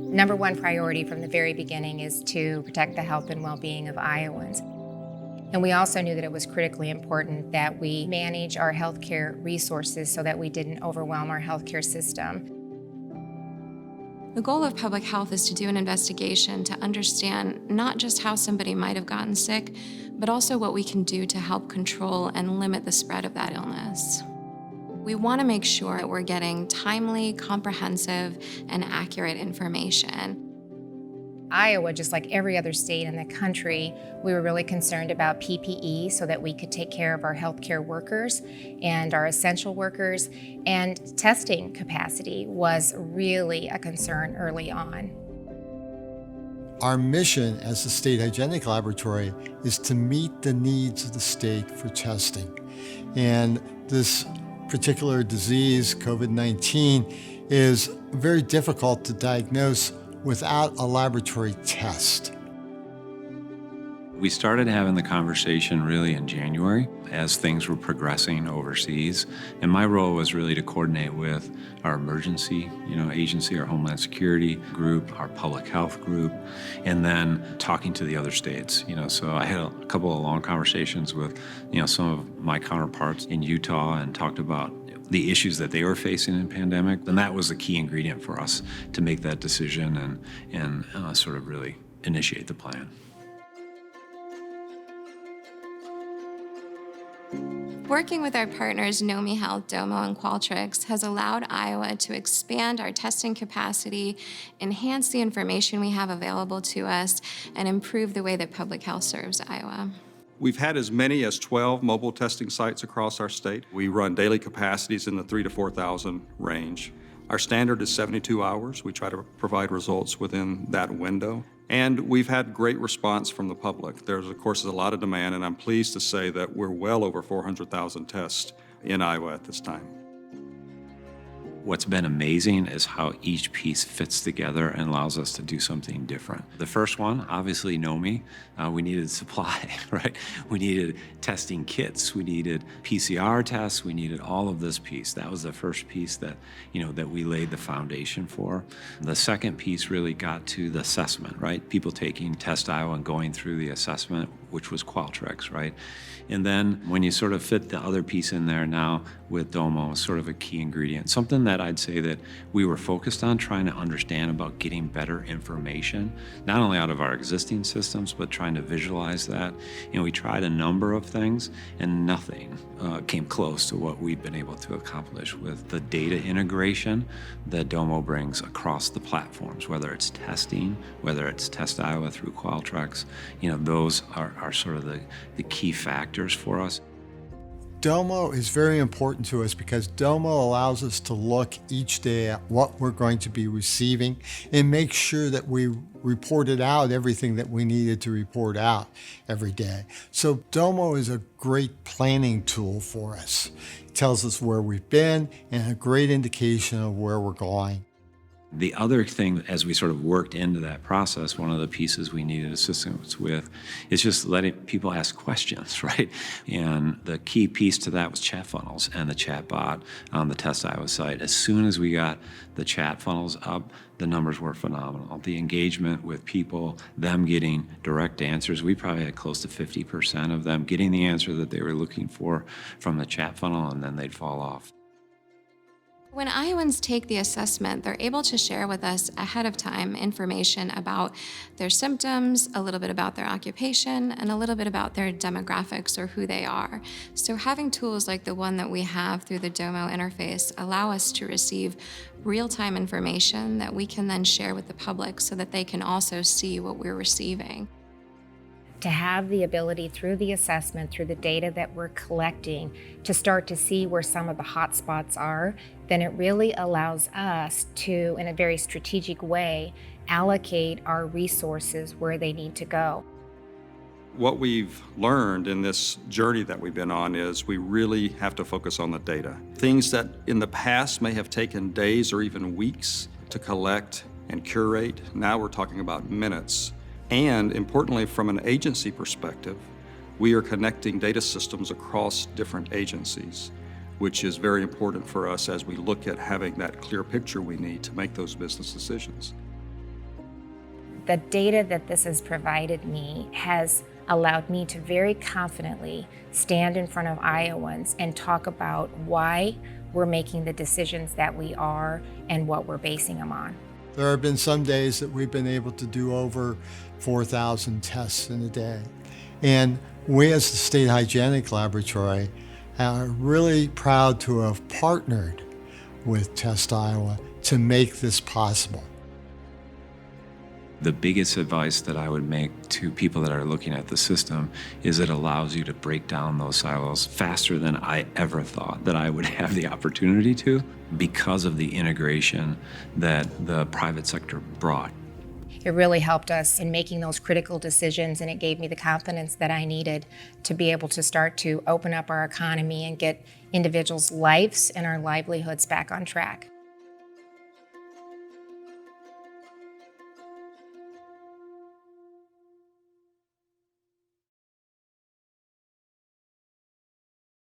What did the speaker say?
Number one priority from the very beginning is to protect the health and well-being of Iowans. And we also knew that it was critically important that we manage our healthcare resources so that we didn't overwhelm our healthcare system. The goal of public health is to do an investigation to understand not just how somebody might have gotten sick, but also what we can do to help control and limit the spread of that illness. We want to make sure that we're getting timely, comprehensive, and accurate information. Iowa, just like every other state in the country, we were really concerned about PPE so that we could take care of our healthcare workers and our essential workers, and testing capacity was really a concern early on. Our mission as the State Hygienic Laboratory is to meet the needs of the state for testing. And this particular disease, COVID-19, is very difficult to diagnose without a laboratory test. We started having the conversation really in January as things were progressing overseas. And my role was really to coordinate with our emergency, agency, our Homeland Security group, our public health group, and then talking to the other states. So I had a couple of long conversations with, some of my counterparts in Utah and talked about the issues that they were facing in the pandemic. And that was the key ingredient for us to make that decision and sort of really initiate the plan. Working with our partners Nomi Health, DOMO, and Qualtrics has allowed Iowa to expand our testing capacity, enhance the information we have available to us, and improve the way that public health serves Iowa. We've had as many as 12 mobile testing sites across our state. We run daily capacities in the 3,000 to 4,000 range. Our standard is 72 hours. We try to provide results within that window. And we've had great response from the public. There's, of course, a lot of demand, and I'm pleased to say that we're well over 400,000 tests in Iowa at this time. What's been amazing is how each piece fits together and allows us to do something different. The first one, obviously Nomi, we needed supply, right? We needed testing kits, we needed PCR tests, we needed all of this piece. That was the first piece that, that we laid the foundation for. The second piece really got to the assessment, right? People taking Test Iowa and going through the assessment, which was Qualtrics, right? And then when you sort of fit the other piece in there now with DOMO, sort of a key ingredient, something that I'd say that we were focused on trying to understand about getting better information, not only out of our existing systems, but trying to visualize that. We tried a number of things and nothing came close to what we've been able to accomplish with the data integration that DOMO brings across the platforms, whether it's testing, whether it's Test Iowa through Qualtrics, those are sort of the key factors for us. DOMO is very important to us because DOMO allows us to look each day at what we're going to be receiving and make sure that we reported out everything that we needed to report out every day. So DOMO is a great planning tool for us. It tells us where we've been and a great indication of where we're going. The other thing, as we sort of worked into that process, one of the pieces we needed assistance with is just letting people ask questions, right? And the key piece to that was chat funnels and the chat bot on the Test Iowa site. As soon as we got the chat funnels up, the numbers were phenomenal. The engagement with people, them getting direct answers, we probably had close to 50% of them getting the answer that they were looking for from the chat funnel, and then they'd fall off. When Iowans take the assessment, they're able to share with us ahead of time information about their symptoms, a little bit about their occupation, and a little bit about their demographics or who they are. So having tools like the one that we have through the DOMO interface allow us to receive real-time information that we can then share with the public so that they can also see what we're receiving. To have the ability through the assessment, through the data that we're collecting, to start to see where some of the hot spots are, then it really allows us to, in a very strategic way, allocate our resources where they need to go. What we've learned in this journey that we've been on is we really have to focus on the data. Things that in the past may have taken days or even weeks to collect and curate, now we're talking about minutes. And importantly, from an agency perspective, we are connecting data systems across different agencies, which is very important for us as we look at having that clear picture we need to make those business decisions. The data that this has provided me has allowed me to very confidently stand in front of Iowans and talk about why we're making the decisions that we are and what we're basing them on. There have been some days that we've been able to do over 4,000 tests in a day. And we as the State Hygienic Laboratory are really proud to have partnered with Test Iowa to make this possible. The biggest advice that I would make to people that are looking at the system is it allows you to break down those silos faster than I ever thought that I would have the opportunity to, because of the integration that the private sector brought. It really helped us in making those critical decisions, and it gave me the confidence that I needed to be able to start to open up our economy and get individuals' lives and our livelihoods back on track.